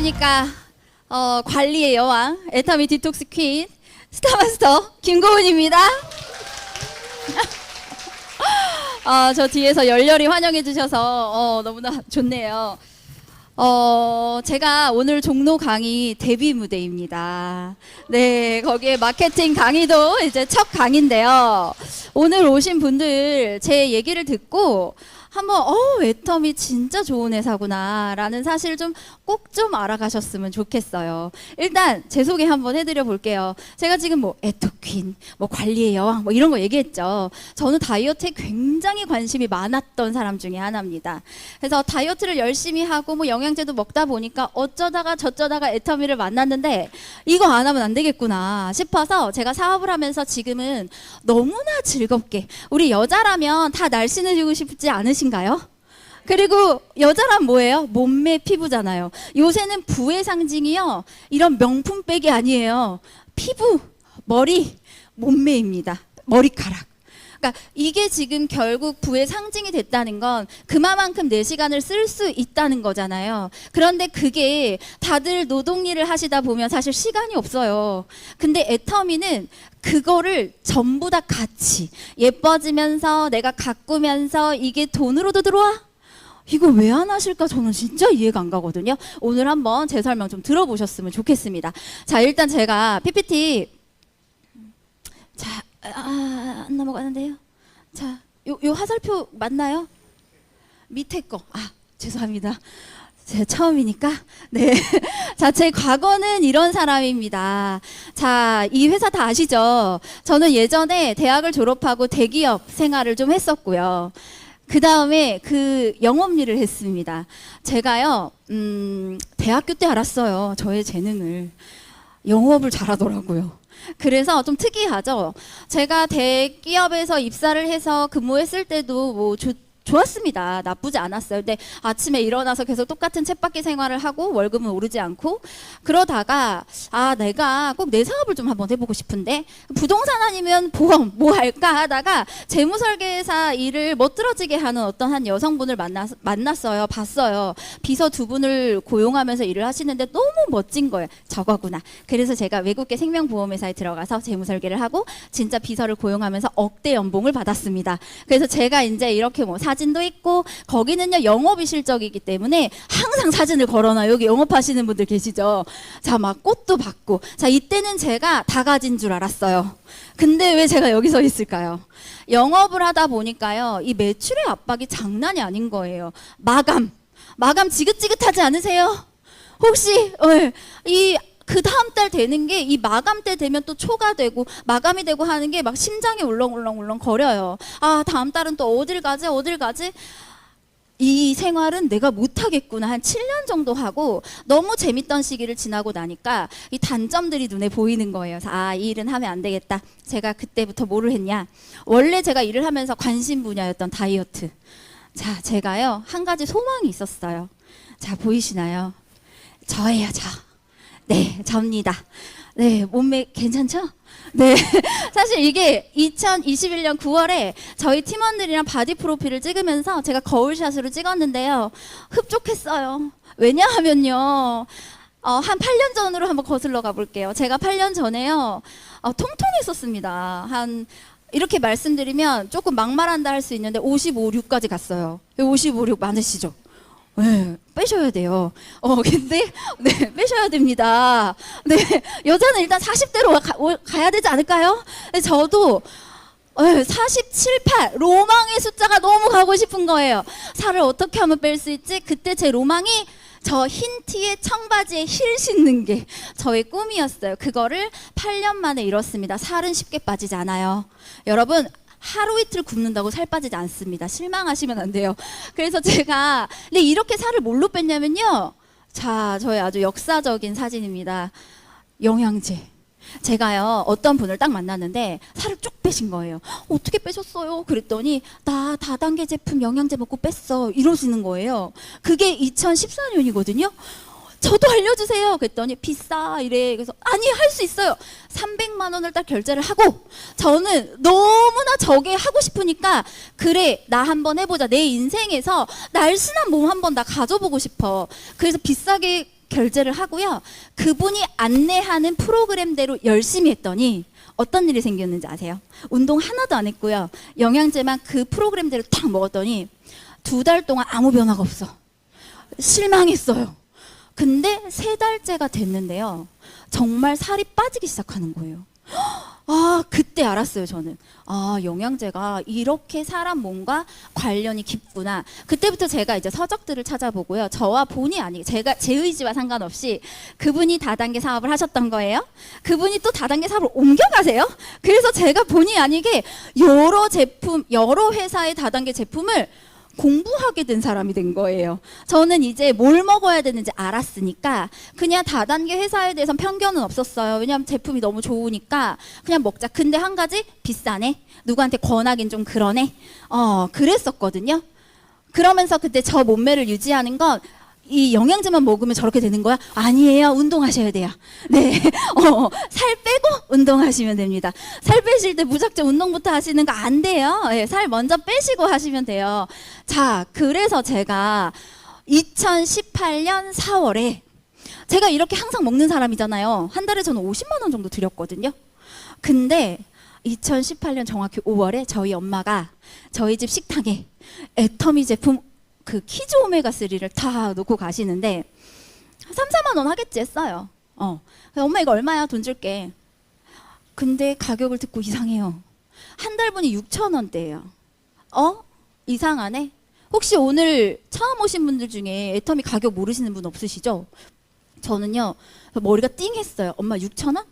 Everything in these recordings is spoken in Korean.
안녕하십니까. 관리의 여왕, 애터미 디톡스 퀸, 스타마스터 김고은입니다. 저 뒤에서 열렬히 환영해 주셔서 너무나 좋네요. 제가 오늘 종로 강의 데뷔 무대입니다. 네, 거기에 마케팅 강의도 이제 첫 강의인데요. 오늘 오신 분들 제 얘기를 듣고 한번 애터미 진짜 좋은 회사구나 라는 사실 좀 꼭 좀 알아가셨으면 좋겠어요. 일단 제 소개 한번 해드려 볼게요. 제가 지금 뭐 애터퀸, 뭐 관리의 여왕 뭐 이런 거 얘기했죠. 저는 다이어트에 굉장히 관심이 많았던 사람 중에 하나입니다. 그래서 다이어트를 열심히 하고 뭐 영양제도 먹다 보니까 어쩌다가 저쩌다가 애터미를 만났는데 이거 안 하면 안 되겠구나 싶어서 제가 사업을 하면서 지금은 너무나 즐겁게, 우리 여자라면 다 날씬해지고 싶지 않으신가요? 그리고 여자란 뭐예요? 몸매 피부잖아요. 요새는 부의 상징이요, 이런 명품백이 아니에요. 피부, 머리, 몸매입니다. 머리카락. 그러니까 이게 지금 결국 부의 상징이 됐다는 건 그만큼 내 시간을 쓸 수 있다는 거잖아요. 그런데 그게 다들 노동일을 하시다 보면 사실 시간이 없어요. 근데 애터미는 그거를 전부 다 같이 예뻐지면서 내가 가꾸면서 이게 돈으로도 들어와? 이거 왜 안 하실까? 저는 진짜 이해가 안 가거든요. 오늘 한번 제 설명 좀 들어보셨으면 좋겠습니다. 자, 일단 제가 PPT 안 넘어가는데요. 자, 요 화살표 맞나요? 밑에 거. 죄송합니다. 제 처음이니까. 네. 자, 제 과거는 이런 사람입니다. 자, 이 회사 다 아시죠? 저는 예전에 대학을 졸업하고 대기업 생활을 좀 했었고요. 그 다음에 그 영업 일을 했습니다. 제가요, 대학교 때 알았어요. 저의 재능을. 영업을 잘하더라고요. 그래서 좀 특이하죠. 제가 대기업에서 입사를 해서 근무했을 때도 뭐 좋았습니다. 나쁘지 않았어요. 근데 아침에 일어나서 계속 똑같은 쳇바퀴 생활을 하고 월급은 오르지 않고, 그러다가 내가 꼭 내 사업을 좀 한번 해보고 싶은데 부동산 아니면 보험 뭐 할까 하다가 재무설계사 일을 멋들어지게 하는 어떤 한 여성분을 만났어요. 봤어요. 비서 두 분을 고용하면서 일을 하시는데 너무 멋진 거예요. 저거구나. 그래서 제가 외국계 생명보험회사에 들어가서 재무설계를 하고 진짜 비서를 고용하면서 억대 연봉을 받았습니다. 그래서 제가 이제 이렇게 뭐 사진도 있고, 거기는요 영업이 실적이기 때문에 항상 사진을 걸어놔요. 여기 영업하시는 분들 계시죠? 자, 막 꽃도 받고. 자, 이때는 제가 다 가진 줄 알았어요. 근데 왜 제가 여기 서 있을까요? 영업을 하다 보니까요, 이 매출의 압박이 장난이 아닌 거예요. 마감 지긋지긋하지 않으세요? 혹시 그 다음 달 되는 게 이 마감 때 되면 또 초가 되고 마감이 되고 하는 게 막 심장이 울렁울렁 거려요. 다음 달은 또 어딜 가지? 이 생활은 내가 못하겠구나. 한 7년 정도 하고 너무 재밌던 시기를 지나고 나니까 이 단점들이 눈에 보이는 거예요. 그래서 이 일은 하면 안 되겠다. 제가 그때부터 뭐를 했냐. 원래 제가 일을 하면서 관심 분야였던 다이어트. 자, 제가요 한 가지 소망이 있었어요. 자, 보이시나요? 저예요, 저. 네, 접니다. 네, 몸매 괜찮죠? 네. 사실 이게 2021년 9월에 저희 팀원들이랑 바디 프로필을 찍으면서 제가 거울샷으로 찍었는데요. 흡족했어요. 왜냐하면요, 한 8년 전으로 한번 거슬러 가볼게요. 제가 8년 전에요, 통통했었습니다. 이렇게 말씀드리면 조금 막말한다 할 수 있는데 55, 6까지 갔어요. 55, 6 많으시죠? 네, 빼셔야 돼요. 근데 네, 빼셔야 됩니다. 네, 여자는 일단 40대로 가야 되지 않을까요? 저도 47, 8 로망의 숫자가 너무 가고 싶은 거예요. 살을 어떻게 하면 뺄 수 있지? 그때 제 로망이 저 흰 티에 청바지에 힐 신는 게 저의 꿈이었어요. 그거를 8년 만에 이뤘습니다. 살은 쉽게 빠지지 않아요. 여러분, 하루 이틀 굶는다고 살 빠지지 않습니다. 실망하시면 안 돼요. 그래서 제가 근데 이렇게 살을 뭘로 뺐냐면요. 자, 저의 아주 역사적인 사진입니다. 영양제. 제가요 어떤 분을 딱 만났는데 살을 쭉 빼신 거예요. 어떻게 빼셨어요? 그랬더니 나 다단계 제품 영양제 먹고 뺐어 이러시는 거예요. 그게 2014년이거든요. 저도 알려주세요. 그랬더니 비싸 이래. 그래서 아니, 할 수 있어요. 300만 원을 딱 결제를 하고, 저는 너무나 저게 하고 싶으니까 그래 나 한번 해보자. 내 인생에서 날씬한 몸 한번 나 가져보고 싶어. 그래서 비싸게 결제를 하고요. 그분이 안내하는 프로그램대로 열심히 했더니 어떤 일이 생겼는지 아세요? 운동 하나도 안 했고요. 영양제만 그 프로그램대로 탁 먹었더니 2달 동안 아무 변화가 없어. 실망했어요. 근데 3달째가 됐는데요. 정말 살이 빠지기 시작하는 거예요. 아, 그때 알았어요, 저는. 아, 영양제가 이렇게 사람 몸과 관련이 깊구나. 그때부터 제가 이제 서적들을 찾아보고요. 저와 본의 아니게, 제가 제 의지와 상관없이 그분이 다단계 사업을 하셨던 거예요. 그분이 또 다단계 사업을 옮겨가세요. 그래서 제가 본의 아니게 여러 제품, 여러 회사의 다단계 제품을 공부하게 된 사람이 된 거예요. 저는 이제 뭘 먹어야 되는지 알았으니까 그냥 다단계 회사에 대해서는 편견은 없었어요. 왜냐하면 제품이 너무 좋으니까 그냥 먹자. 근데 한 가지 비싸네. 누구한테 권하긴 좀 그러네. 그랬었거든요. 그러면서 그때 저 몸매를 유지하는 건 이 영양제만 먹으면 저렇게 되는 거야? 아니에요. 운동하셔야 돼요. 네. 살 빼고 운동하시면 됩니다. 살 빼실 때 무작정 운동부터 하시는 거 안 돼요. 네, 살 먼저 빼시고 하시면 돼요. 자, 그래서 제가 2018년 4월에 제가 이렇게 항상 먹는 사람이잖아요. 한 달에 저는 50만 원 정도 드렸거든요. 근데 2018년 정확히 5월에 저희 엄마가 저희 집 식탁에 애터미 제품 그 키즈 오메가3를 다 놓고 가시는데 3, 4만 원 하겠지 했어요. 엄마 이거 얼마야? 돈 줄게. 근데 가격을 듣고 이상해요. 한 달분이 6,000원대예요. 이상하네. 혹시 오늘 처음 오신 분들 중에 애터미 가격 모르시는 분 없으시죠? 저는요 머리가 띵했어요. 엄마 6,000원?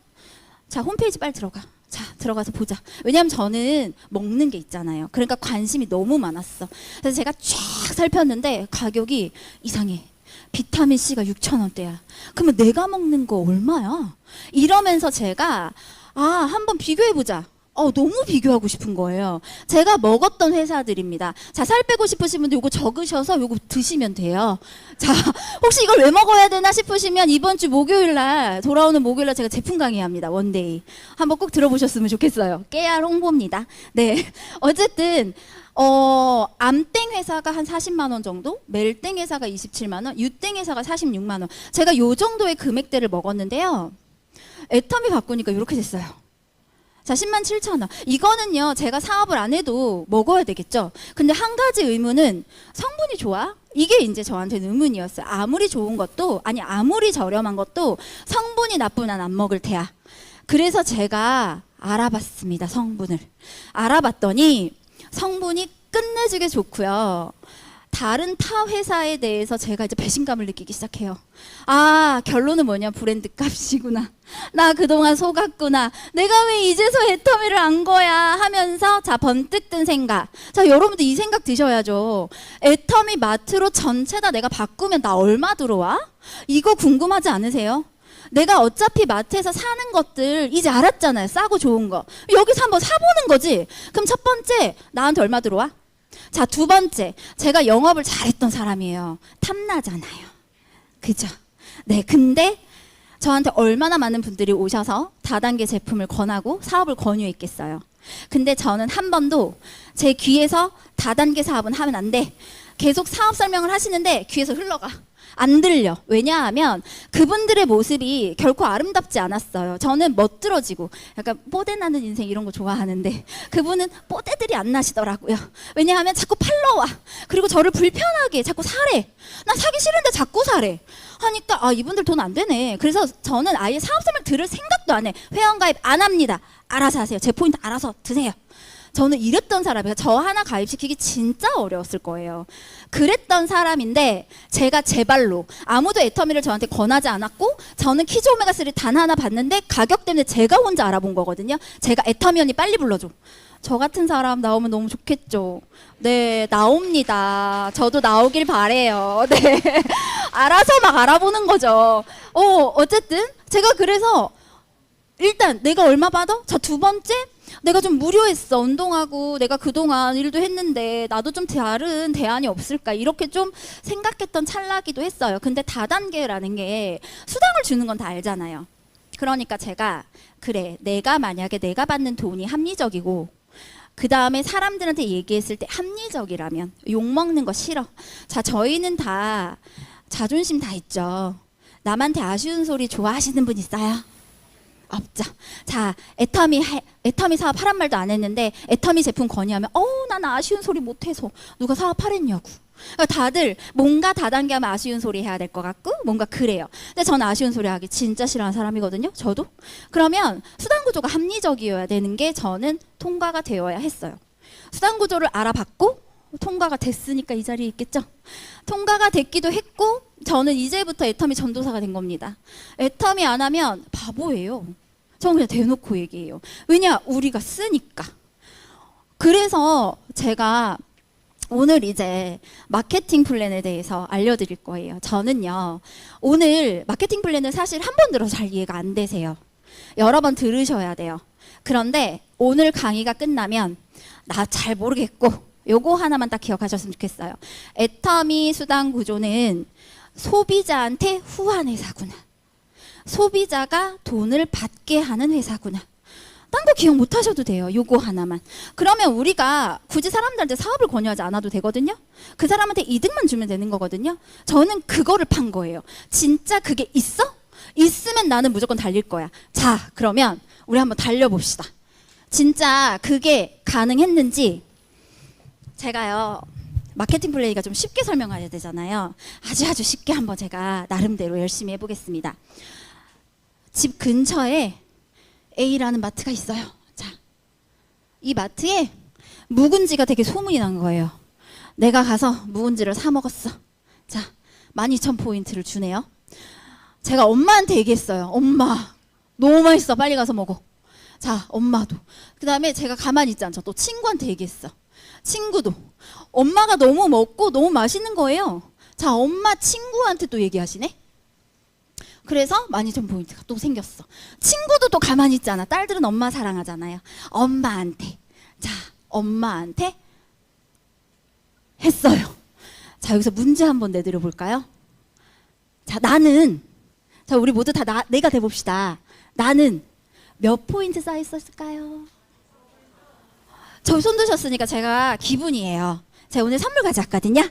자, 홈페이지 빨리 들어가. 자, 들어가서 보자. 왜냐면 저는 먹는 게 있잖아요. 그러니까 관심이 너무 많았어. 그래서 제가 쫙 살폈는데 가격이 이상해. 비타민C가 6,000원대야. 그러면 내가 먹는 거 얼마야? 이러면서 제가 한번 비교해보자. 너무 비교하고 싶은 거예요. 제가 먹었던 회사들입니다. 자, 살 빼고 싶으신 분들 이거 적으셔서 이거 드시면 돼요. 자, 혹시 이걸 왜 먹어야 되나 싶으시면 이번 주 목요일날, 돌아오는 목요일날 제가 제품 강의합니다. 원데이. 한번 꼭 들어보셨으면 좋겠어요. 깨알 홍보입니다. 네. 어쨌든 암땡 회사가 한 40만 원 정도, 멜땡 회사가 27만 원, 유땡 회사가 46만 원. 제가 요 정도의 금액대를 먹었는데요. 애터미 바꾸니까 이렇게 됐어요. 자, 107,000원. 이거는요, 제가 사업을 안 해도 먹어야 되겠죠. 근데 한 가지 의문은 성분이 좋아? 이게 이제 저한테는 의문이었어요. 아무리 좋은 것도, 아니, 아무리 저렴한 것도 성분이 나쁘면 안 먹을 테야. 그래서 제가 알아봤습니다, 성분을. 알아봤더니 성분이 끝내주게 좋고요. 다른 타 회사에 대해서 제가 이제 배신감을 느끼기 시작해요. 결론은 뭐냐? 브랜드 값이구나. 나 그동안 속았구나. 내가 왜 이제서 애터미를 안 거야? 하면서 자, 번뜩 든 생각. 자, 여러분들 이 생각 드셔야죠. 애터미 마트로 전체 다 내가 바꾸면 나 얼마 들어와? 이거 궁금하지 않으세요? 내가 어차피 마트에서 사는 것들 이제 알았잖아요. 싸고 좋은 거. 여기서 한번 사보는 거지. 그럼 첫 번째, 나한테 얼마 들어와? 자, 두 번째, 제가 영업을 잘했던 사람이에요. 탐나잖아요. 그죠? 네, 근데 저한테 얼마나 많은 분들이 오셔서 다단계 제품을 권하고 사업을 권유했겠어요. 근데 저는 한 번도 제 귀에서 다단계 사업은 하면 안 돼. 계속 사업 설명을 하시는데 귀에서 흘러가. 안 들려. 왜냐하면 그분들의 모습이 결코 아름답지 않았어요. 저는 멋들어지고 약간 뽀대 나는 인생 이런 거 좋아하는데 그분은 뽀대들이 안 나시더라고요. 왜냐하면 자꾸 팔러와. 그리고 저를 불편하게 자꾸 사래. 나 사기 싫은데 자꾸 사래. 하니까 이분들 돈 안 되네. 그래서 저는 아예 사업 설명 들을 생각도 안 해. 회원가입 안 합니다. 알아서 하세요. 제 포인트 알아서 드세요. 저는 이랬던 사람이에요. 저 하나 가입시키기 진짜 어려웠을 거예요. 그랬던 사람인데 제가 제 발로 아무도 애터미를 저한테 권하지 않았고 저는 키즈 오메가3 단 하나 봤는데 가격 때문에 제가 혼자 알아본 거거든요. 제가 애터미 언니 빨리 불러줘. 저 같은 사람 나오면 너무 좋겠죠. 네, 나옵니다. 저도 나오길 바래요. 네, 알아서 막 알아보는 거죠. 어쨌든 제가 그래서 일단 내가 얼마 받아? 자, 두 번째, 내가 좀 무료했어. 운동하고 내가 그동안 일도 했는데 나도 좀 다른 대안이 없을까 이렇게 좀 생각했던 찰나기도 했어요. 근데 다단계라는 게 수당을 주는 건 다 알잖아요. 그러니까 제가 그래, 내가 만약에 내가 받는 돈이 합리적이고 그 다음에 사람들한테 얘기했을 때 합리적이라면 욕먹는 거 싫어. 자, 저희는 다 자존심 다 있죠. 남한테 아쉬운 소리 좋아하시는 분 있어요? 없죠. 자, 애터미 사업하란 말도 안 했는데 애터미 제품 건의하면 난 아쉬운 소리 못해서 누가 사업하랬냐고. 그러니까 다들 뭔가 다단계 하면 아쉬운 소리 해야 될 것 같고 뭔가 그래요. 근데 저는 아쉬운 소리 하기 진짜 싫어하는 사람이거든요. 저도. 그러면 수단 구조가 합리적이어야 되는 게 저는 통과가 되어야 했어요. 수단 구조를 알아봤고 통과가 됐으니까 이 자리에 있겠죠. 통과가 됐기도 했고 저는 이제부터 애터미 전도사가 된 겁니다. 애터미 안 하면 바보예요. 저는 그냥 대놓고 얘기해요. 왜냐? 우리가 쓰니까. 그래서 제가 오늘 이제 마케팅 플랜에 대해서 알려드릴 거예요. 저는요, 오늘 마케팅 플랜을 사실 한 번 들어서 잘 이해가 안 되세요. 여러 번 들으셔야 돼요. 그런데 오늘 강의가 끝나면 나 잘 모르겠고 요거 하나만 딱 기억하셨으면 좋겠어요. 애터미 수단 구조는 소비자한테 후한 회사구나. 소비자가 돈을 받게 하는 회사구나. 딴 거 기억 못 하셔도 돼요. 요거 하나만. 그러면 우리가 굳이 사람들한테 사업을 권유하지 않아도 되거든요. 그 사람한테 이득만 주면 되는 거거든요. 저는 그거를 판 거예요. 진짜 그게 있어? 있으면 나는 무조건 달릴 거야. 자, 그러면 우리 한번 달려봅시다. 진짜 그게 가능했는지. 제가요, 마케팅 플레이가 좀 쉽게 설명해야 되잖아요. 아주 쉽게 한번 제가 나름대로 열심히 해보겠습니다. 집 근처에 A라는 마트가 있어요. 자, 이 마트에 묵은지가 되게 소문이 난 거예요. 내가 가서 묵은지를 사 먹었어. 자, 12,000포인트를 주네요. 제가 엄마한테 얘기했어요. 엄마, 너무 맛있어. 빨리 가서 먹어. 자, 엄마도. 그 다음에 제가 가만히 있지 않죠. 또 친구한테 얘기했어. 친구도. 엄마가 너무 먹고 너무 맛있는 거예요. 자, 엄마 친구한테 또 얘기하시네. 그래서 12,000포인트가 또 생겼어. 친구도 또 가만히 있지 않아. 딸들은 엄마 사랑하잖아요. 엄마한테. 자, 엄마한테 했어요. 자, 여기서 문제 한번 내드려 볼까요? 자, 나는, 자, 우리 모두 다 내가 돼봅시다. 나는 몇 포인트 쌓였을까요? 저 손 드셨으니까 제가 기분이에요. 제가 오늘 선물 가져왔거든요.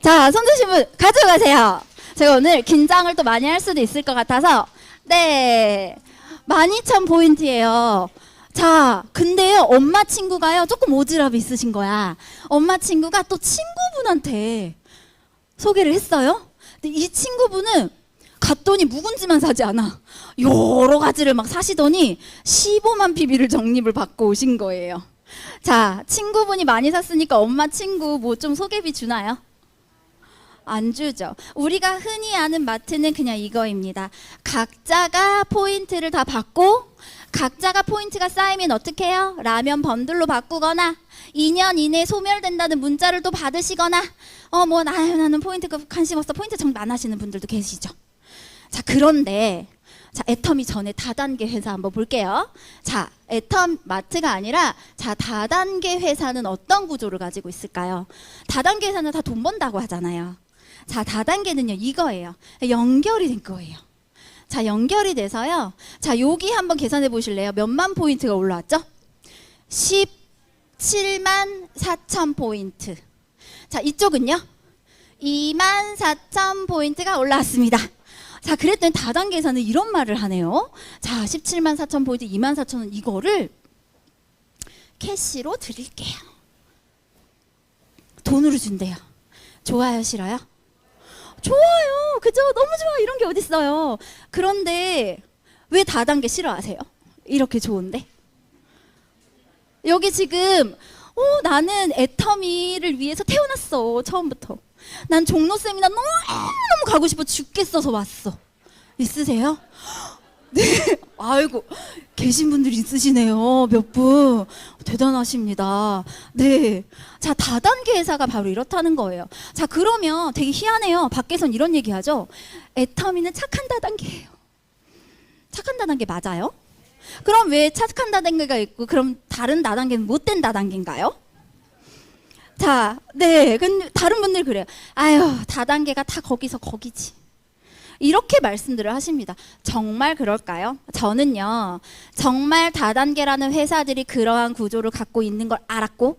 자, 손 드신 분 가져가세요. 제가 오늘 긴장을 또 많이 할 수도 있을 것 같아서. 네, 12,000포인트예요. 자, 근데요, 엄마 친구가요, 조금 오지랖이 있으신 거야. 엄마 친구가 또 친구분한테 소개를 했어요. 근데 이 친구분은 갔더니 묵은지만 사지 않아. 여러 가지를 막 사시더니 15만 PB를 적립을 받고 오신 거예요. 자, 친구분이 많이 샀으니까 엄마 친구 뭐 좀 소개비 주나요? 안 주죠. 우리가 흔히 아는 마트는 그냥 이거입니다. 각자가 포인트를 다 받고 각자가 포인트가 쌓이면 어떻게 해요? 라면 번들로 바꾸거나 2년 이내에 소멸된다는 문자를 또 받으시거나 나는 포인트 관심 없어. 포인트 정리 안 하시는 분들도 계시죠. 자, 그런데 자, 애터미 전에 다단계 회사 한번 볼게요. 자, 마트가 아니라 자, 다단계 회사는 어떤 구조를 가지고 있을까요? 다단계 회사는 다 돈 번다고 하잖아요. 자, 다단계는요, 이거예요. 연결이 된 거예요. 자, 연결이 돼서요. 자, 여기 한번 계산해 보실래요? 몇만 포인트가 올라왔죠? 17만 4천 포인트. 자, 이쪽은요? 2만 4천 포인트가 올라왔습니다. 자, 그랬더니 다단계에서는 이런 말을 하네요. 자, 17만 4천 포인트, 2만 4천원 이거를 캐시로 드릴게요. 돈으로 준대요. 좋아요, 싫어요? 좋아요. 그죠? 너무 좋아. 이런 게 어딨어요. 그런데 왜 다단계 싫어하세요? 이렇게 좋은데? 여기 지금 나는 애터미를 위해서 태어났어. 처음부터. 난 종로 세미나 너무 가고 싶어 죽겠어서 왔어. 있으세요? 네. 아이고, 계신 분들이 있으시네요. 몇 분. 대단하십니다. 네. 자, 다단계 회사가 바로 이렇다는 거예요. 자, 그러면 되게 희한해요. 밖에선 이런 얘기 하죠. 애터미는 착한 다단계예요. 착한 다단계 맞아요? 그럼 왜 착한 다단계가 있고 그럼 다른 다단계는 못된 다단계인가요? 자, 네. 근데 다른 분들 그래요. 아유, 다단계가 다 거기서 거기지. 이렇게 말씀들을 하십니다. 정말 그럴까요? 저는요, 정말 다단계라는 회사들이 그러한 구조를 갖고 있는 걸 알았고,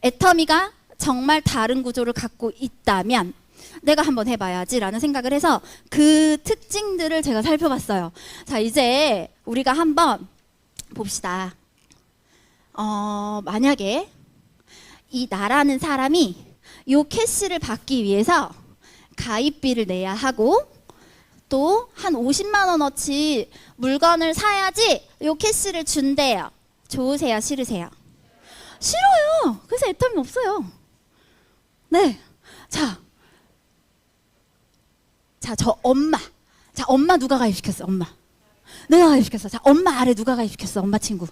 애터미가 정말 다른 구조를 갖고 있다면 내가 한번 해봐야지라는 생각을 해서 그 특징들을 제가 살펴봤어요. 자, 이제 우리가 한번 봅시다. 만약에 이 나라는 사람이 요 캐시를 받기 위해서 가입비를 내야 하고 또 한 50만 원어치 물건을 사야지 요 캐시를 준대요. 좋으세요? 싫으세요? 싫어요. 그래서 애텀이 없어요. 네. 자, 저 엄마. 자, 엄마 누가 가입시켰어? 엄마. 내가 가입시켰어. 자, 엄마 아래 누가 가입시켰어? 엄마 친구.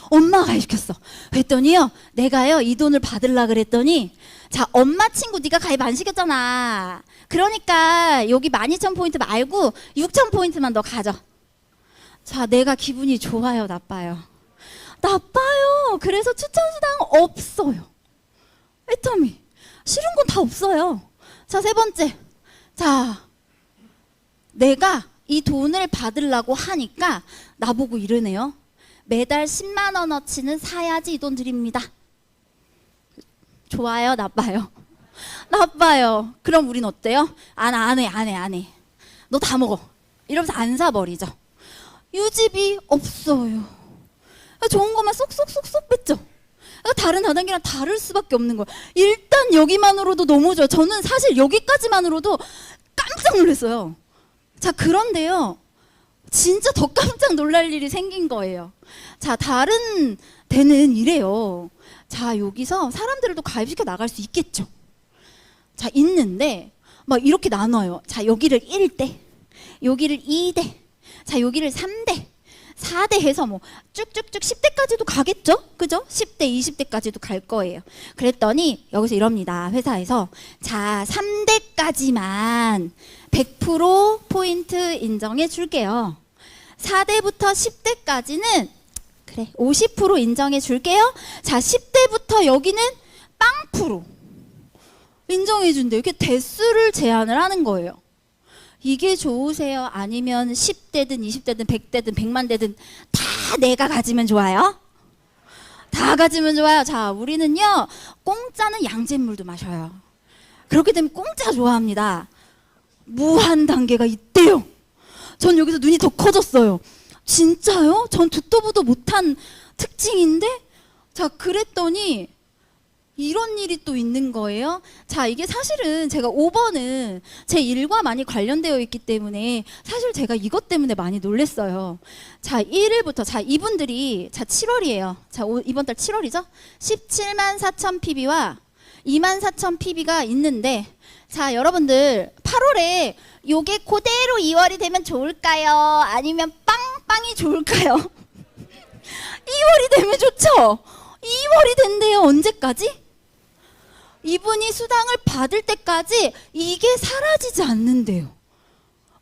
엄마가 가입시켰어. 그랬더니요, 내가요 이 돈을 받으려 그랬더니, 자, 엄마 친구 네가 가입 안 시켰잖아. 그러니까 여기 12,000포인트 말고 6,000포인트만 너 가져. 자, 내가 기분이 좋아요, 나빠요? 나빠요. 그래서 추천수당 없어요. 애터미 싫은 건 다 없어요. 자, 세 번째. 자, 내가 이 돈을 받으려고 하니까 나보고 이러네요. 매달 10만 원어치는 사야지 이 돈 드립니다. 좋아요, 나빠요? 나빠요. 그럼 우린 어때요? 안 해. 너 다 먹어. 이러면서 안 사버리죠. 유지비 없어요. 좋은 것만 쏙쏙쏙쏙 뺐죠. 다른 다단계랑 다를 수밖에 없는 거예요. 일단 여기만으로도 너무 좋아요. 저는 사실 여기까지만으로도 깜짝 놀랐어요. 자, 그런데요, 진짜 더 깜짝 놀랄 일이 생긴 거예요. 자, 다른 데는 이래요. 자, 여기서 사람들도 가입시켜 나갈 수 있겠죠. 자, 있는데 막 이렇게 나눠요. 자, 여기를 1대, 여기를 2대, 자, 여기를 3대, 4대 해서 뭐 쭉쭉쭉 10대까지도 가겠죠? 그죠? 10대, 20대까지도 갈 거예요. 그랬더니 여기서 이럽니다. 회사에서. 자, 3대까지만 100% 포인트 인정해 줄게요. 4대부터 10대까지는 그래 50% 인정해 줄게요. 자, 10대부터 여기는 빵프로 인정해 준대요. 이렇게 대수를 제한을 하는 거예요. 이게 좋으세요? 아니면 10대든 20대든 100대든 100만 대든 다 내가 가지면 좋아요? 다 가지면 좋아요. 자, 우리는요 공짜는 양잿물도 마셔요. 그렇기 때문에 공짜 좋아합니다. 무한 단계가 있대요. 전 여기서 눈이 더 커졌어요. 진짜요? 전 듣도 보도 못한 특징인데? 자, 그랬더니 이런 일이 또 있는 거예요. 자, 이게 사실은 제가 5번은 제 일과 많이 관련되어 있기 때문에 사실 제가 이것 때문에 많이 놀랬어요. 자, 1일부터 자, 이분들이 자, 7월이에요. 자, 이번 달 7월이죠? 17만 4천 PB와 2만 4천 PB가 있는데, 자, 여러분들 8월에 요게 그대로 2월이 되면 좋을까요? 아니면 빵빵이 좋을까요? 2월이 되면 좋죠? 2월이 된대요. 언제까지? 이분이 수당을 받을 때까지 이게 사라지지 않는데요.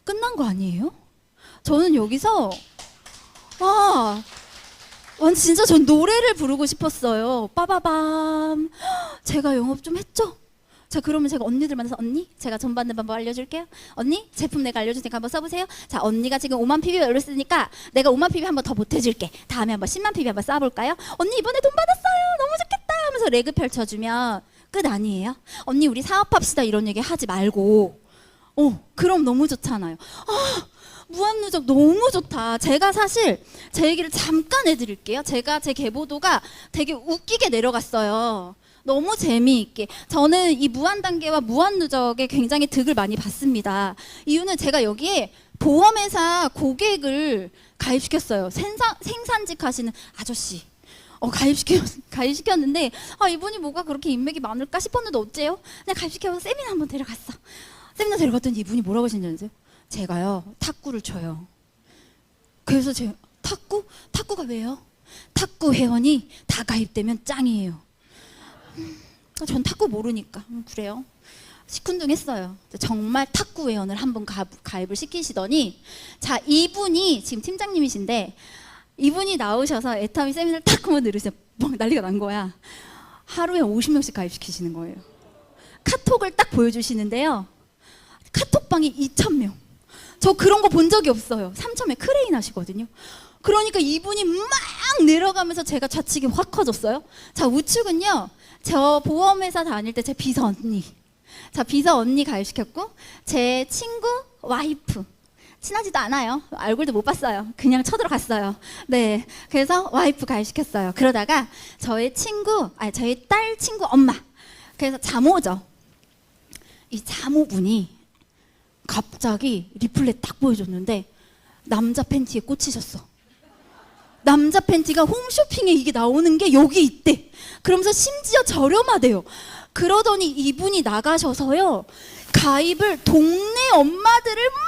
끝난 거 아니에요? 저는 여기서 진짜 전 노래를 부르고 싶었어요. 빠바밤. 제가 영업 좀 했죠? 자, 그러면 제가 언니들 만나서 언니 제가 전 받는 방법 알려줄게요. 언니 제품 내가 알려줄 테니까 한번 써보세요. 자, 언니가 지금 5만 PB 올렸으니까 내가 5만 PB 한번 더 보태줄게. 다음에 한번 10만 PB 한번 쏴볼까요? 언니 이번에 돈 받았어요. 너무 좋겠다 하면서 레그 펼쳐주면 끝 아니에요? 언니 우리 사업합시다 이런 얘기 하지 말고 그럼 너무 좋잖아요. 무한누적 너무 좋다. 제가 사실 제 얘기를 잠깐 해드릴게요. 제가 제 계보도가 되게 웃기게 내려갔어요. 너무 재미있게. 저는 이 무한단계와 무한누적에 굉장히 득을 많이 받습니다. 이유는 제가 여기에 보험회사 고객을 가입시켰어요. 생산직 하시는 아저씨. 가입시켰는데 이분이 뭐가 그렇게 인맥이 많을까 싶었는데 어째요? 그냥 가입시켜서 세미나 한번 데려갔어. 세미나 데려갔더니 이분이 뭐라고 하시는지 아세요? 제가요 탁구를 쳐요. 그래서 제가 탁구가 왜요? 탁구 회원이 다 가입되면 짱이에요. 전 탁구 모르니까 그래요. 시큰둥했어요. 정말 탁구 회원을 한번 가입을 시키시더니, 자, 이분이 지금 팀장님이신데 이분이 나오셔서 애타미 세미나를 딱 한번 들으세요. 막 난리가 난 거야. 하루에 50명씩 가입시키시는 거예요. 카톡을 딱 보여주시는데요. 카톡방이 2,000명. 저 그런 거 본 적이 없어요. 3,000명 크레인 하시거든요. 그러니까 이분이 막 내려가면서 제가 좌측이 확 커졌어요. 자, 우측은요, 저 보험회사 다닐 때 제 비서 언니. 자, 비서 언니 가입시켰고 제 친구 와이프 친하지도 않아요. 얼굴도 못 봤어요. 그냥 쳐들어갔어요. 네, 그래서 와이프 가입시켰어요. 그러다가 저희 딸 친구 엄마, 그래서 자모죠. 이 자모분이 갑자기 리플렛 딱 보여줬는데 남자 팬티에 꽂히셨어. 남자 팬티가 홈쇼핑에 이게 나오는 게 여기 있대. 그러면서 심지어 저렴하대요. 그러더니 이분이 나가셔서요, 가입을 동네 엄마들을 막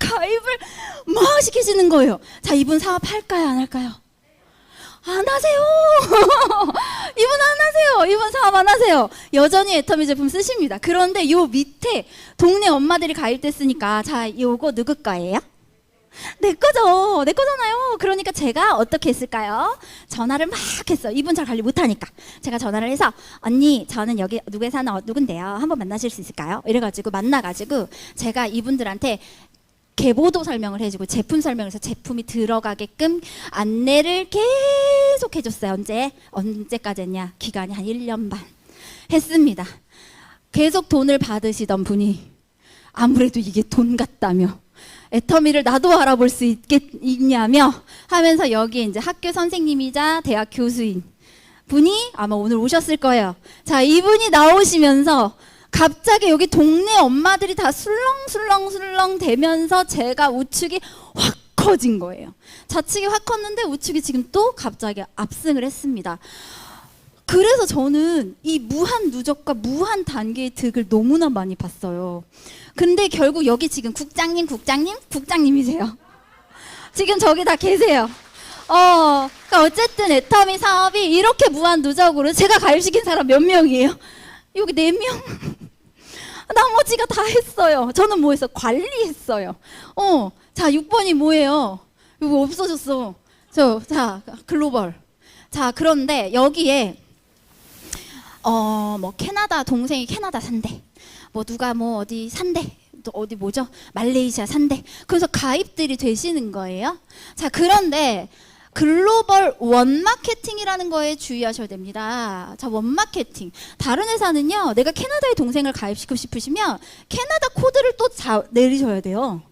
가입을 막 시키시는 거예요. 자, 이분 사업할까요, 안 할까요? 안 하세요. 이분 안 하세요. 이분 사업 안 하세요. 여전히 애터미 제품 쓰십니다. 그런데 요 밑에 동네 엄마들이 가입됐으니까, 자, 요거 누구 거예요? 내 거죠. 내 거잖아요. 그러니까 제가 어떻게 했을까요? 전화를 막 했어요. 이분 잘 관리 못하니까. 제가 전화를 해서, 언니, 저는 여기 누구에 사는 누군데요. 한번 만나실 수 있을까요? 이래가지고 만나가지고 제가 이분들한테 개보도 설명을 해주고 제품 설명을 해서 제품이 들어가게끔 안내를 계속 해줬어요. 언제까지 했냐? 기간이 한 1년 반 했습니다. 계속 돈을 받으시던 분이 아무래도 이게 돈 같다며, 애터미를 나도 알아볼 수 있냐며 하면서 여기 이제 학교 선생님이자 대학 교수인 분이 아마 오늘 오셨을 거예요. 자, 이분이 나오시면서 갑자기 여기 동네 엄마들이 다 술렁술렁 대면서 제가 우측이 확 커진 거예요. 좌측이 확 컸는데 우측이 지금 또 갑자기 압승을 했습니다. 그래서 저는 이 무한 누적과 무한 단계의 득을 너무나 많이 봤어요. 근데 결국 여기 지금 국장님이세요. 지금 저기 다 계세요. 그러니까 어쨌든 애터미 사업이 이렇게 무한 누적으로 제가 가입시킨 사람 몇 명이에요? 여기 4명. 나머지가 다 했어요. 저는 뭐 했어? 관리했어요. 자, 6번이 뭐예요? 이거 없어졌어. 자, 글로벌. 자, 그런데 여기에 뭐 캐나다 동생이 캐나다 산대. 뭐 누가 뭐 어디 산대. 또 어디 뭐죠? 말레이시아 산대. 그래서 가입들이 되시는 거예요. 자, 그런데 글로벌 원마케팅이라는 거에 주의하셔야 됩니다. 자, 원마케팅. 다른 회사는요, 내가 캐나다의 동생을 가입시키고 싶으시면 캐나다 코드를 또 내리셔야 돼요.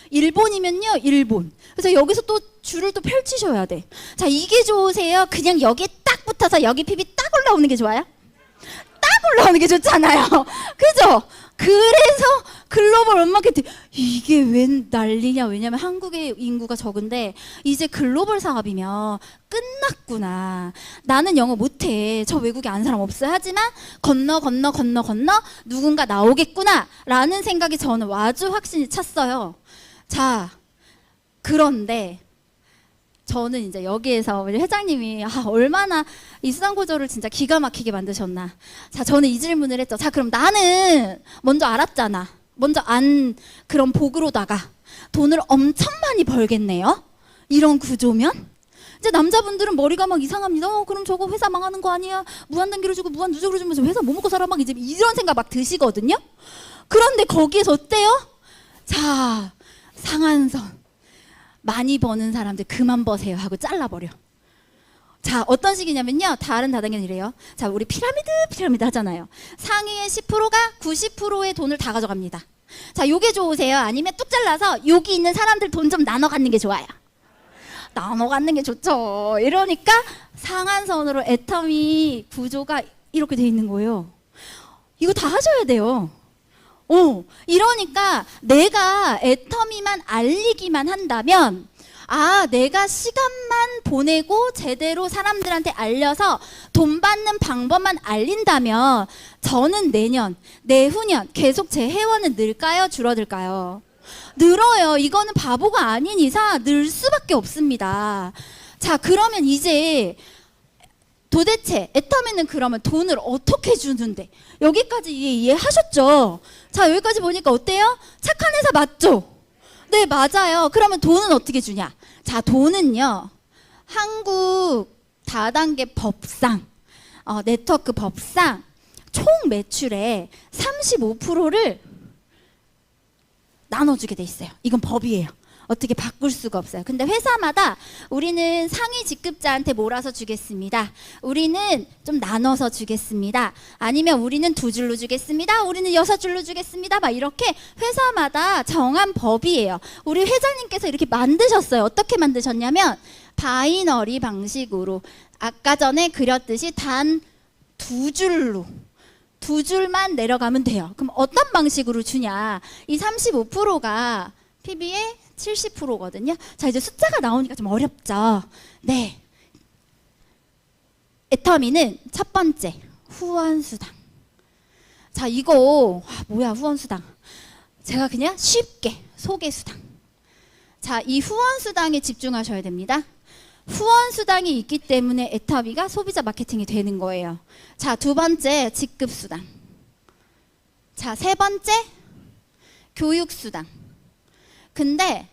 일본이면요, 일본. 그래서 여기서 또 줄을 또 펼치셔야 돼. 자, 이게 좋으세요? 그냥 여기에 딱 붙어서 여기 PB 딱 올라오는 게 좋아요? 딱 올라오는 게 좋잖아요. 그죠? 그래서 글로벌 원마케팅, 이게 웬 난리냐. 왜냐면 한국의 인구가 적은데 이제 글로벌 사업이면 끝났구나. 나는 영어 못해. 저 외국에 아는 사람 없어요. 하지만 건너 누군가 나오겠구나 라는 생각이 저는 아주 확신이 찼어요. 자, 그런데 저는 이제 여기에서 우리 회장님이 얼마나 이 수상고조를 진짜 기가 막히게 만드셨나. 자, 저는 이 질문을 했죠. 자, 그럼 나는 먼저 알았잖아. 먼저 안 그런 복으로다가 돈을 엄청 많이 벌겠네요. 이런 구조면. 이제 남자분들은 머리가 막 이상합니다. 그럼 저거 회사 망하는 거 아니야? 무한단계로 주고 무한누적으로 주면서 회사 뭐 먹고 살아? 막 이제 이런 생각 막 드시거든요. 그런데 거기에서 어때요? 자, 상한선. 많이 버는 사람들 그만 버세요 하고 잘라버려. 자, 어떤 식이냐면요, 다른 다단계는 이래요. 자, 우리 피라미드 하잖아요. 상위의 10%가 90%의 돈을 다 가져갑니다. 자, 요게 좋으세요? 아니면 뚝 잘라서 여기 있는 사람들 돈 좀 나눠 갖는 게 좋아요? 나눠 갖는 게 좋죠. 이러니까 상한선으로 애터미 구조가 이렇게 돼 있는 거예요. 이거 다 하셔야 돼요. 이러니까 내가 애터미만 알리기만 한다면, 내가 시간만 보내고 제대로 사람들한테 알려서 돈 받는 방법만 알린다면 저는 내년, 내후년 계속 제 회원은 늘까요? 줄어들까요? 늘어요. 이거는 바보가 아닌 이상 늘 수밖에 없습니다. 자, 그러면 이제 도대체 애터미는 그러면 돈을 어떻게 주는데, 여기까지 이해하셨죠? 자, 여기까지 보니까 어때요? 착한 회사 맞죠? 네, 맞아요. 그러면 돈은 어떻게 주냐? 자, 돈은요, 한국 다단계 법상, 네트워크 법상 총 매출의 35%를 나눠주게 돼 있어요. 이건 법이에요. 어떻게 바꿀 수가 없어요. 근데 회사마다 우리는 상위 직급자한테 몰아서 주겠습니다. 우리는 좀 나눠서 주겠습니다. 아니면 우리는 2줄로 주겠습니다. 우리는 6줄로 주겠습니다. 막 이렇게 회사마다 정한 법이에요. 우리 회장님께서 이렇게 만드셨어요. 어떻게 만드셨냐면 바이너리 방식으로 아까 전에 그렸듯이 단 2줄로 2줄만 내려가면 돼요. 그럼 어떤 방식으로 주냐? 이 35%가 PB의 70%거든요. 자, 이제 숫자가 나오니까 좀 어렵죠. 네. 애터미는 첫 번째 후원수당. 자, 이거 뭐야 후원수당. 제가 그냥 쉽게 소개수당. 자, 이 후원수당에 집중하셔야 됩니다. 후원수당이 있기 때문에 애터미가 소비자 마케팅이 되는 거예요. 자, 두 번째 직급수당. 자, 세 번째 교육수당. 근데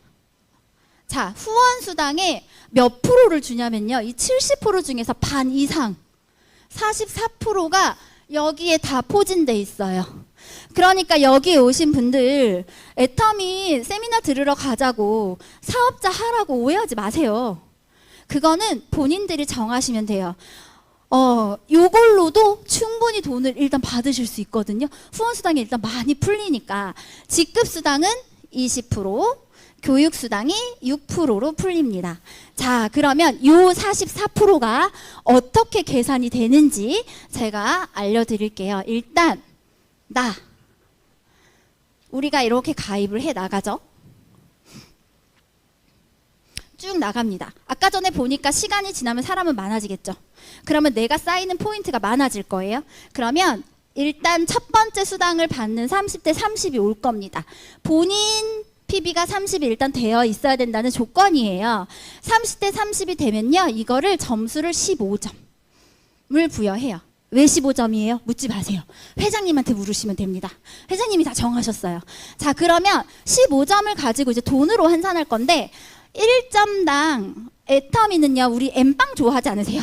자, 후원수당에 몇 프로를 주냐면요, 이 70% 중에서 반 이상 44%가 여기에 다 포진돼 있어요. 그러니까 여기에 오신 분들 애터미 세미나 들으러 가자고 사업자 하라고 오해하지 마세요. 그거는 본인들이 정하시면 돼요. 요걸로도 충분히 돈을 일단 받으실 수 있거든요. 후원수당이 일단 많이 풀리니까. 직급수당은 20%, 교육수당이 6%로 풀립니다. 자, 그러면 요 44%가 어떻게 계산이 되는지 제가 알려드릴게요. 일단 우리가 이렇게 가입을 해 나가죠. 쭉 나갑니다. 아까 전에 보니까 시간이 지나면 사람은 많아지겠죠. 그러면 내가 쌓이는 포인트가 많아질 거예요. 그러면 일단 첫 번째 수당을 받는 30대 30이 올 겁니다. 본인 PB가 30이 일단 되어 있어야 된다는 조건이에요. 30대 30이 되면요, 이거를 점수를 15점을 부여해요. 왜 15점이에요? 묻지 마세요. 회장님한테 물으시면 됩니다. 회장님이 다 정하셨어요. 자, 그러면 15점을 가지고 이제 돈으로 환산할 건데 1점당 애터미는요, 우리 N빵 좋아하지 않으세요?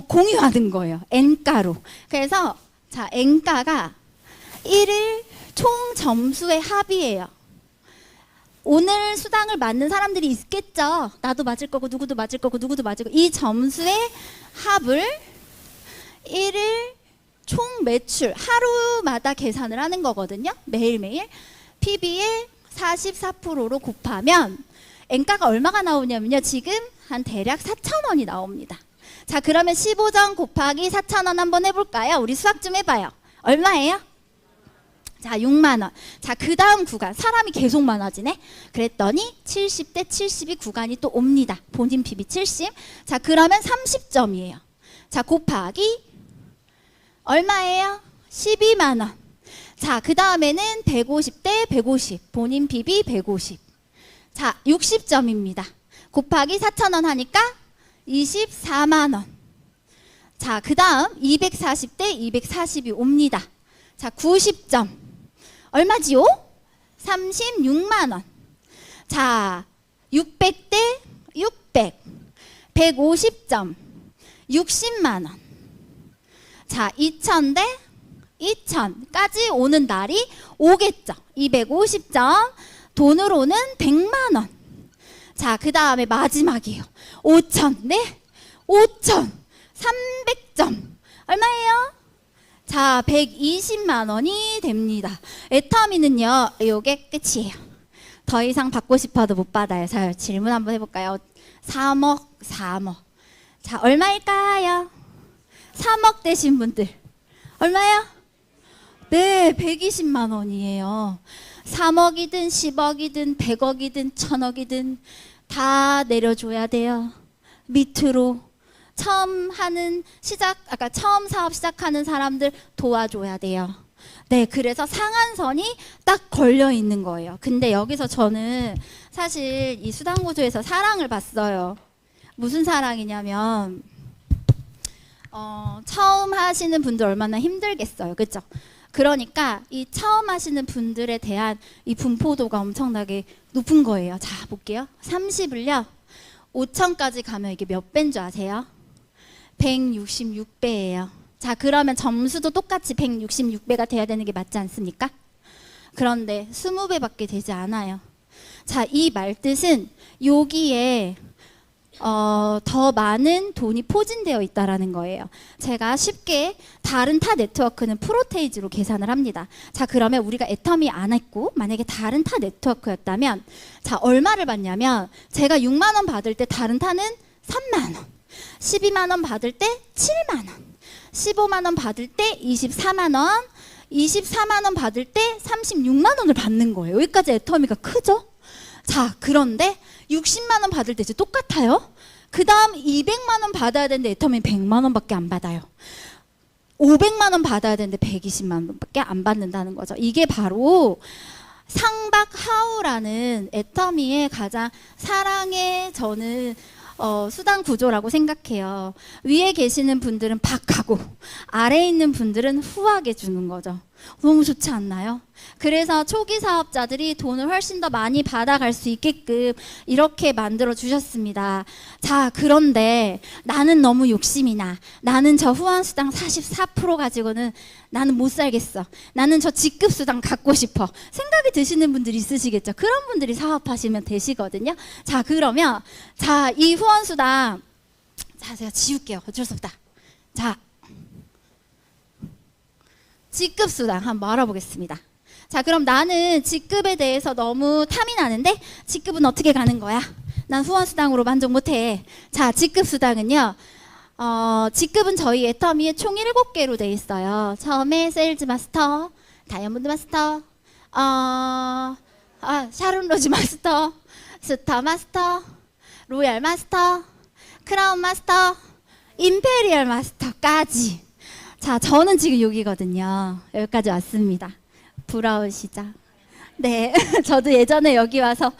공유하는 거예요. N가로. 그래서 자, N가가 1일 총 점수의 합이에요. 오늘 수당을 맞는 사람들이 있겠죠. 나도 맞을 거고 누구도 맞을 거고 누구도 맞을 거고. 이 점수의 합을 1일 총 매출 하루마다 계산을 하는 거거든요. 매일매일. PB의 44%로 곱하면 N가가 얼마가 나오냐면요, 지금 한 대략 4,000원이 나옵니다. 자, 그러면 15점 곱하기 4,000원 한번 해볼까요? 우리 수학 좀 해봐요. 얼마예요? 자, 6만 원. 자, 그 다음 구간 사람이 계속 많아지네. 그랬더니 70대 70이 구간이 또 옵니다. 본인 PB 70. 자, 그러면 30점이에요. 자, 곱하기 얼마예요? 12만 원. 자, 그 다음에는 150대 150. 본인 PB 150. 자, 60점입니다. 곱하기 4,000원 하니까 24만 원. 자, 그 다음 240대 240이 옵니다. 자, 90점. 얼마지요? 36만 원. 자, 600대 600. 150점. 60만 원. 자, 2000대 2000까지 오는 날이 오겠죠. 250점. 돈으로는 100만 원. 자, 그 다음에 마지막이에요. 5000. 네? 5000. 300점. 얼마예요? 자, 120만 원이 됩니다. 애터미는요, 요게 끝이에요. 더 이상 받고 싶어도 못 받아요. 자, 질문 한번 해볼까요? 3억. 자, 얼마일까요? 3억 되신 분들. 얼마요? 네, 120만 원이에요. 3억이든 10억이든 100억이든 1000억이든 다 내려줘야 돼요. 밑으로. 처음 사업 시작하는 사람들 도와줘야 돼요. 네, 그래서 상한선이 딱 걸려 있는 거예요. 근데 여기서 저는 사실 이 수당구조에서 사랑을 봤어요. 무슨 사랑이냐면, 처음 하시는 분들 얼마나 힘들겠어요. 그죠? 그러니까 이 처음 하시는 분들에 대한 이 분포도가 엄청나게 높은 거예요. 자, 볼게요. 30을요. 5천까지 가면 이게 몇 배인 줄 아세요? 166배예요. 자, 그러면 점수도 똑같이 166배가 돼야 되는 게 맞지 않습니까? 그런데 20배밖에 되지 않아요. 자, 이 말뜻은 여기에 더 많은 돈이 포진되어 있다라는 거예요. 제가 쉽게 다른 타 네트워크는 프로테이지로 계산을 합니다. 자, 그러면 우리가 애텀이 안 했고 만약에 다른 타 네트워크였다면 자, 얼마를 받냐면 제가 6만 원 받을 때 다른 타는 3만 원, 12만 원 받을 때 7만 원, 15만 원 받을 때 24만 원, 24만 원 받을 때 36만 원을 받는 거예요. 여기까지 애터미가 크죠? 자, 그런데 60만 원 받을 때 이제 똑같아요. 그 다음 200만 원 받아야 되는데 애터미 100만 원밖에 안 받아요. 500만 원 받아야 되는데 120만 원밖에 안 받는다는 거죠. 이게 바로 상박하우라는 애터미의 가장 사랑의 저는 수단 구조라고 생각해요. 위에 계시는 분들은 박하고 아래에 있는 분들은 후하게 주는 거죠. 너무 좋지 않나요? 그래서 초기 사업자들이 돈을 훨씬 더 많이 받아갈 수 있게끔 이렇게 만들어 주셨습니다. 자, 그런데 나는 너무 욕심이 나. 나는 저 후원수당 44% 가지고는 나는 못 살겠어. 나는 저 직급수당 갖고 싶어. 생각이 드시는 분들이 있으시겠죠. 그런 분들이 사업하시면 되시거든요. 자, 그러면 자, 이 후원수당 자, 제가 지울게요. 어쩔 수 없다. 자, 직급수당 한번 알아보겠습니다. 자, 그럼 나는 직급에 대해서 너무 탐이 나는데 직급은 어떻게 가는 거야? 난 후원수당으로 만족 못해. 자, 직급수당은요. 직급은 저희 애터미에 총 7개로 돼 있어요. 처음에 세일즈 마스터, 다이아몬드 마스터, 샤론 로즈 마스터, 스타 마스터, 로얄 마스터, 크라운 마스터, 임페리얼 마스터까지. 자, 저는 지금 여기거든요. 여기까지 왔습니다. 부러우시죠? 네, 저도 예전에 여기 와서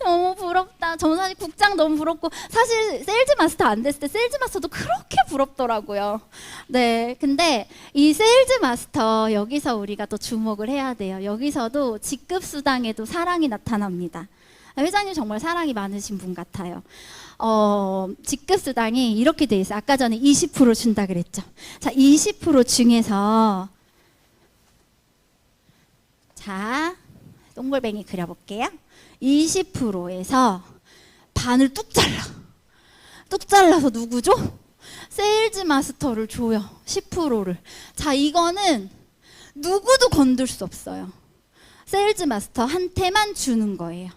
너무 부럽다. 저는 사실 국장 너무 부럽고 사실 세일즈 마스터 안 됐을 때 세일즈 마스터도 그렇게 부럽더라고요. 네, 근데 이 세일즈 마스터 여기서 우리가 또 주목을 해야 돼요. 여기서도 직급 수당에도 사랑이 나타납니다. 회장님 정말 사랑이 많으신 분 같아요. 직급 수당이 이렇게 돼 있어요. 아까 전에 20% 준다 그랬죠. 자, 20% 중에서 자, 동글뱅이 그려볼게요. 20%에서 반을 뚝 잘라. 뚝 잘라서 누구죠? 세일즈 마스터를 줘요. 10%를. 자, 이거는 누구도 건들 수 없어요. 세일즈 마스터한테만 주는 거예요.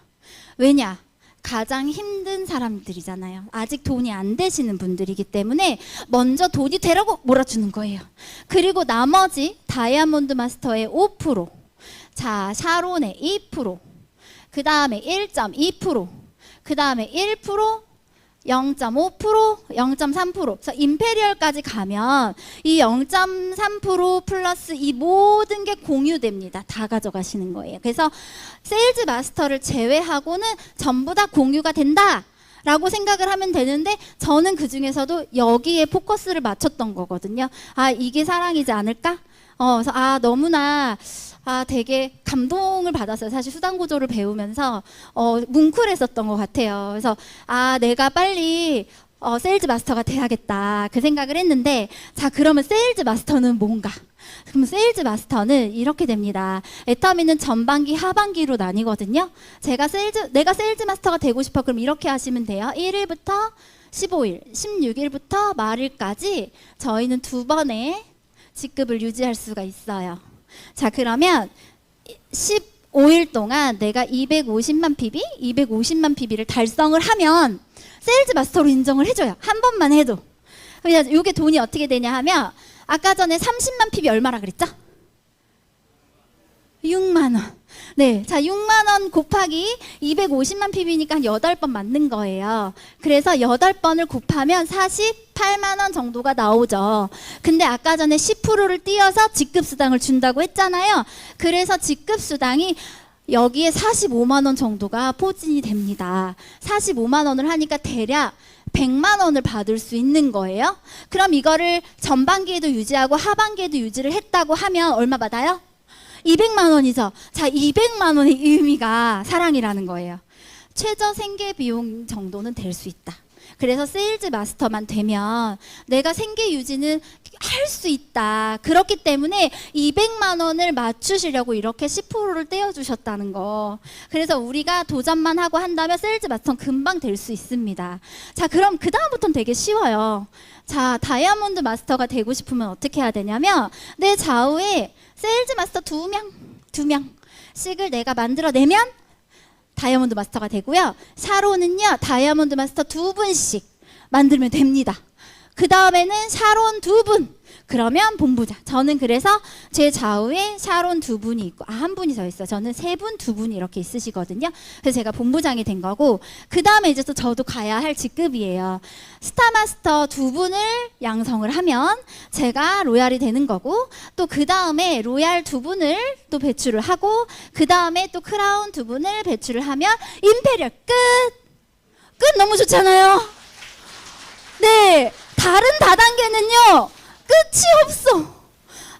왜냐? 가장 힘든 사람들이잖아요. 아직 돈이 안 되시는 분들이기 때문에 먼저 돈이 되라고 몰아주는 거예요. 그리고 나머지 다이아몬드 마스터의 5%, 자, 샤론의 2%, 그 다음에 1.2%, 그 다음에 1%, 0.5%, 0.3%. 그래서 임페리얼까지 가면 이 0.3% 플러스 이 모든 게 공유됩니다. 다 가져가시는 거예요. 그래서 세일즈 마스터를 제외하고는 전부 다 공유가 된다 라고 생각을 하면 되는데 저는 그 중에서도 여기에 포커스를 맞췄던 거거든요. 아, 이게 사랑이지 않을까? 그래서 너무나 되게 감동을 받았어요. 사실 수당 구조를 배우면서 뭉클했었던 것 같아요. 그래서 내가 빨리 세일즈 마스터가 돼야겠다 그 생각을 했는데 자, 그러면 세일즈 마스터는 뭔가? 그럼 세일즈 마스터는 이렇게 됩니다. 애터미는 전반기, 하반기로 나뉘거든요. 내가 세일즈 마스터가 되고 싶어. 그럼 이렇게 하시면 돼요. 1일부터 15일, 16일부터 말일까지 저희는 2번의 직급을 유지할 수가 있어요. 자, 그러면 15일 동안 내가 250만 PB를 달성을 하면 세일즈 마스터로 인정을 해줘요. 한 번만 해도. 그래서 이게 돈이 어떻게 되냐 하면 아까 전에 30만 PB 얼마라 그랬죠? 6만 원. 네, 자, 6만 원 곱하기 250만 PB니까 한 8번 맞는 거예요. 그래서 8번을 곱하면 48만 원 정도가 나오죠. 근데 아까 전에 10%를 띄어서 직급수당을 준다고 했잖아요. 그래서 직급수당이 여기에 45만 원 정도가 포진이 됩니다. 45만 원을 하니까 대략 100만 원을 받을 수 있는 거예요. 그럼 이거를 전반기에도 유지하고 하반기에도 유지를 했다고 하면 얼마 받아요? 200만 원이죠. 자, 200만 원의 의미가 사랑이라는 거예요. 최저 생계 비용 정도는 될 수 있다. 그래서 세일즈 마스터만 되면 내가 생계 유지는 할 수 있다. 그렇기 때문에 200만 원을 맞추시려고 이렇게 10%를 떼어주셨다는 거. 그래서 우리가 도전만 하고 한다면 세일즈 마스터는 금방 될 수 있습니다. 자, 그럼 그 다음부터는 되게 쉬워요. 자, 다이아몬드 마스터가 되고 싶으면 어떻게 해야 되냐면 내 좌우에 세일즈 마스터 두 명씩을 내가 만들어내면 다이아몬드 마스터가 되고요. 샤론은요, 다이아몬드 마스터 2분씩 만들면 됩니다. 그 다음에는 샤론 2분. 그러면 본부장. 저는 그래서 제 좌우에 샤론 2분이 있고, 한 분이 더 있어요. 저는 3분, 2분이 이렇게 있으시거든요. 그래서 제가 본부장이 된 거고, 그 다음에 이제 또 저도 가야 할 직급이에요. 스타마스터 2분을 양성을 하면 제가 로얄이 되는 거고, 또 그 다음에 로얄 2분을 또 배출을 하고, 그 다음에 또 크라운 2분을 배출을 하면 임페리얼 끝! 너무 좋잖아요. 네, 다른 다단계는요, 끝이 없어.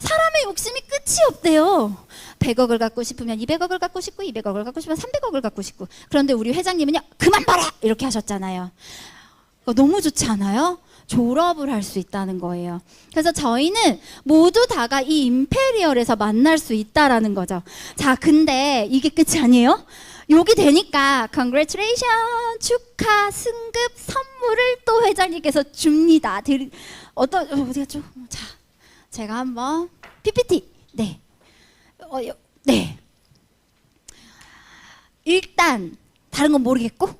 사람의 욕심이 끝이 없대요. 100억을 갖고 싶으면 200억을 갖고 싶고, 200억을 갖고 싶으면 300억을 갖고 싶고. 그런데 우리 회장님은요, 그만 봐라! 이렇게 하셨잖아요. 너무 좋지 않아요? 졸업을 할 수 있다는 거예요. 그래서 저희는 모두 다가 이 임페리얼에서 만날 수 있다라는 거죠. 자, 근데 이게 끝이 아니에요. 여기 되니까 congratulation, 축하, 승급, 선물을 또 회장님께서 줍니다. 어디가 좀, 자, 제가 한번 PPT. 네. 네. 일단 다른 건 모르겠고,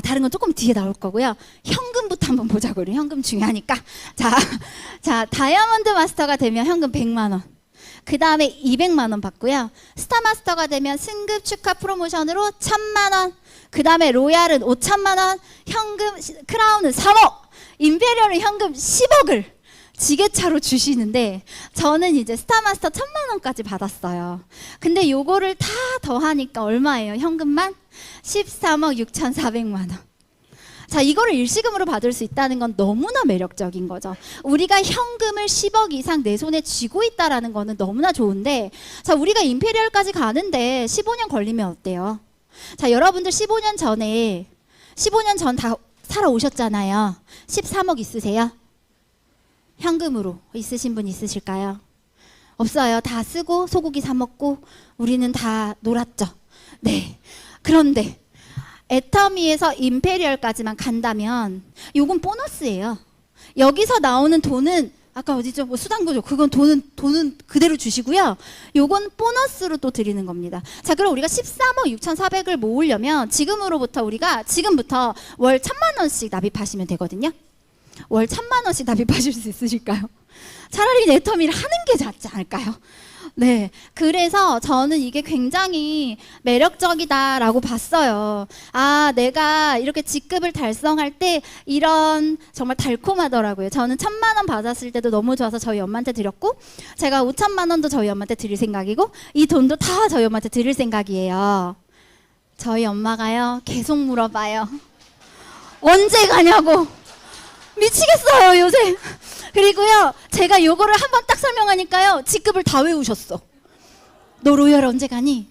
다른 건 조금 뒤에 나올 거고요. 현금부터 한번 보자고요. 현금 중요하니까. 자, 다이아몬드 마스터가 되면 현금 100만 원. 그 다음에 200만 원 받고요. 스타 마스터가 되면 승급 축하 프로모션으로 1000만 원. 그 다음에 로얄은 5천만 원. 현금, 크라운은 3억. 임페리얼은 현금 10억을 지게차로 주시는데, 저는 이제 스타 마스터 1000만 원까지 받았어요. 근데 요거를 다 더하니까 얼마예요? 현금만 13억 6,400만 원. 자, 이거를 일시금으로 받을 수 있다는 건 너무나 매력적인 거죠. 우리가 현금을 10억 이상 내 손에 쥐고 있다라는 거는 너무나 좋은데, 자, 우리가 임페리얼까지 가는데 15년 걸리면 어때요? 자, 여러분들 15년 전 다 살아오셨잖아요. 13억 있으세요? 현금으로 있으신 분 있으실까요? 없어요. 다 쓰고 소고기 사 먹고 우리는 다 놀았죠. 네. 그런데 애터미에서 임페리얼까지만 간다면 요건 보너스예요. 여기서 나오는 돈은 아까 어디죠? 뭐 수당구조. 그건 돈은 그대로 주시고요. 요건 보너스로 또 드리는 겁니다. 자, 그럼 우리가 13억 6,400을 모으려면 지금부터 월 1,000만 원씩 납입하시면 되거든요. 월 1,000만 원씩 납입하실 수 있으실까요? 차라리 애터미를 하는 게 낫지 않을까요? 네, 그래서 저는 이게 굉장히 매력적이다라고 봤어요. 내가 이렇게 직급을 달성할 때 이런 정말 달콤하더라고요. 저는 1,000만 원 받았을 때도 너무 좋아서 저희 엄마한테 드렸고, 제가 5천만 원도 저희 엄마한테 드릴 생각이고, 이 돈도 다 저희 엄마한테 드릴 생각이에요. 저희 엄마가요, 계속 물어봐요. 언제 가냐고. 미치겠어요, 요새. 그리고요, 제가 요거를 한번 딱 설명하니까요, 직급을 다 외우셨어. 너 로열 언제 가니?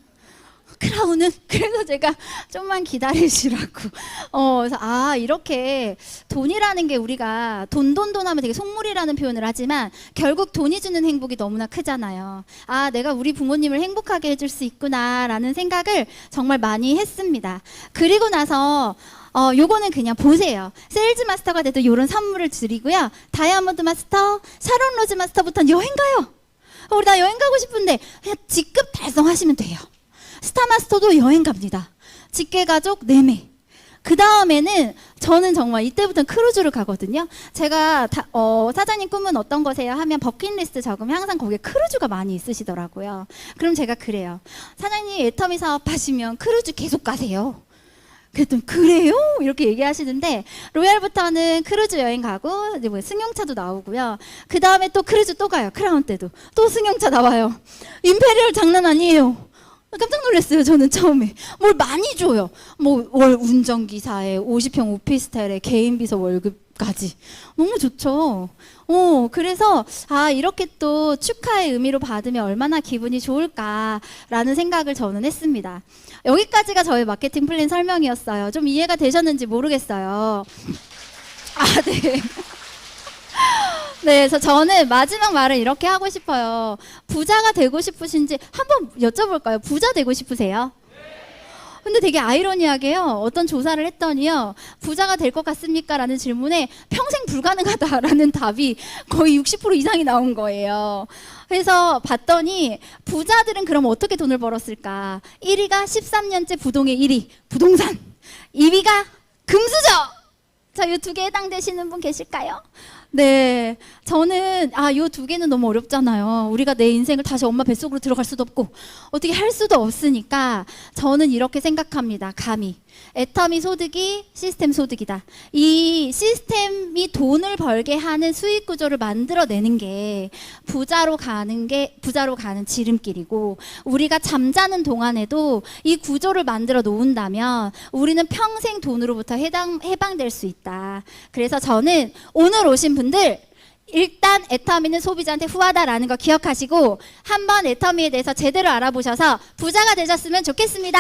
크라운은? 그래서 제가 좀만 기다리시라고. 그래서 이렇게 돈이라는 게 우리가 돈 하면 되게 속물이라는 표현을 하지만 결국 돈이 주는 행복이 너무나 크잖아요. 내가 우리 부모님을 행복하게 해줄 수 있구나라는 생각을 정말 많이 했습니다. 그리고 나서 요거는 그냥 보세요. 세일즈 마스터가 돼도 요런 선물을 드리고요. 다이아몬드 마스터, 샤론 로즈 마스터부터는 여행 가요. 우리 나 여행 가고 싶은데 그냥 직급 달성하시면 돼요. 스타 마스터도 여행 갑니다. 직계가족 4매. 그 다음에는 저는 정말 이때부터는 크루즈를 가거든요. 제가 사장님 꿈은 어떤 거세요? 하면 버킷리스트 적으면 항상 거기에 크루즈가 많이 있으시더라고요. 그럼 제가 그래요. 사장님 애터미 사업하시면 크루즈 계속 가세요. 그랬더니 그래요? 이렇게 얘기하시는데, 로얄부터는 크루즈 여행 가고 이제 뭐 승용차도 나오고요. 그 다음에 또 크루즈 또 가요. 크라운 때도 또 승용차 나와요. 임페리얼 장난 아니에요. 깜짝 놀랐어요. 저는 처음에 뭘 많이 줘요. 뭐 월 운전기사에 50평 오피스텔에 개인 비서 월급까지 너무 좋죠. 그래서 이렇게 또 축하의 의미로 받으면 얼마나 기분이 좋을까라는 생각을 저는 했습니다. 여기까지가 저의 마케팅 플랜 설명이었어요. 좀 이해가 되셨는지 모르겠어요. 아, 네. 네, 그래서 저는 마지막 말을 이렇게 하고 싶어요. 부자가 되고 싶으신지 한번 여쭤볼까요? 부자 되고 싶으세요? 근데 되게 아이러니하게요. 어떤 조사를 했더니요. 부자가 될 것 같습니까? 라는 질문에 평생 불가능하다라는 답이 거의 60% 이상이 나온 거예요. 그래서 봤더니 부자들은 그럼 어떻게 돈을 벌었을까? 1위가 13년째 부동의 1위, 부동산. 2위가 금수저. 자, 이 두 개 해당되시는 분 계실까요? 네, 저는 요 두 개는 너무 어렵잖아요. 우리가 내 인생을 다시 엄마 뱃속으로 들어갈 수도 없고 어떻게 할 수도 없으니까 저는 이렇게 생각합니다. 감히 애터미 소득이 시스템 소득이다. 이 시스템이 돈을 벌게 하는 수익 구조를 만들어내는 게 부자로 가는 지름길이고, 우리가 잠자는 동안에도 이 구조를 만들어 놓은다면 우리는 평생 돈으로부터 해방될 수 있다. 그래서 저는 오늘 오신 분들 일단 애터미는 소비자한테 후하다라는 거 기억하시고 한번 애터미에 대해서 제대로 알아보셔서 부자가 되셨으면 좋겠습니다.